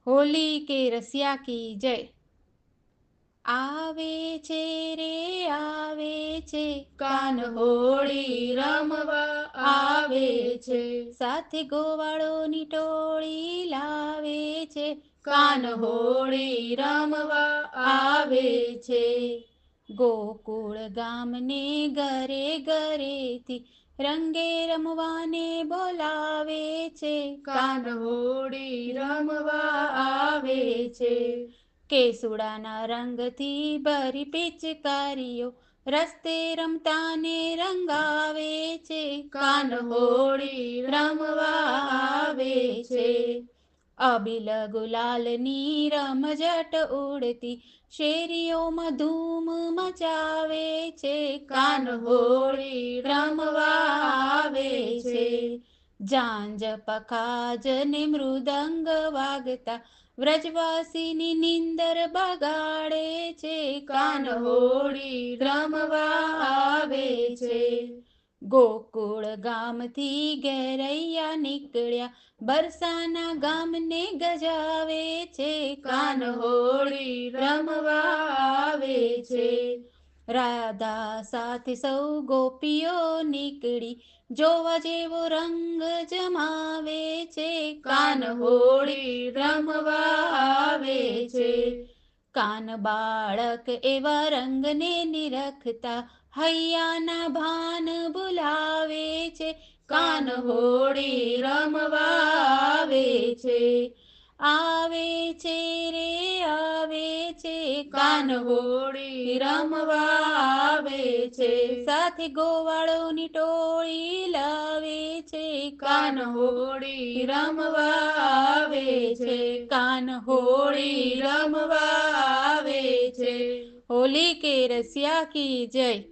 होली के रसिया की जय। આવે છે રે આવે છે, કાન હોળી રમવા આવે છે. સાથે ગોવાળોની ટોળી લાવે છે. કાન હોળી રમવા આવે છે. ગોકુળ ગામને ઘરે ઘરેથી રંગે રમવાને બોલાવે છે. કાન હોળી રમવા આવે છે. કેસુડાના રંગથી ભરી પિચકારીઓ રસ્તે રમતાને રંગાવે છે. કાન હોળી રમવા આવે છે. અબિલ ગુલાલની રમઝટ ઉડતી શેરીઓમાં ધૂમ મચાવે છે. કાન હોળી રમવા આવે છે. ઝાંઝ પખાજને મૃદંગ વાગતા વ્રજવાસીની નિંદર બગાડે છે. કાન હોળી રમવા આવે છે. ગોકુળ ગામથી ઘેરૈયા નીકળ્યા બરસાના ગામને ગજાવે છે. કાન હોળી રમવા આવે છે. રાધા સાથે સૌ ગોપીઓ નીકળી જોવા જેવો રંગ જમાવે છે. કાન હોળી રમવા આવે છે. કાન બાળક એવા રંગને નિરખતા હૈયાના ભાન ભુલાવે છે. કાન હોળી રમવા આવે છે. આવે છે રે આવે છે, કાન હોળી રમવા આવે છે. સાથે ગોવાળોની ટોળી લાવે છે. કાન હોળી રમવા આવે છે. કાન હોળી રમવા આવે છે. होली के रसिया की जय।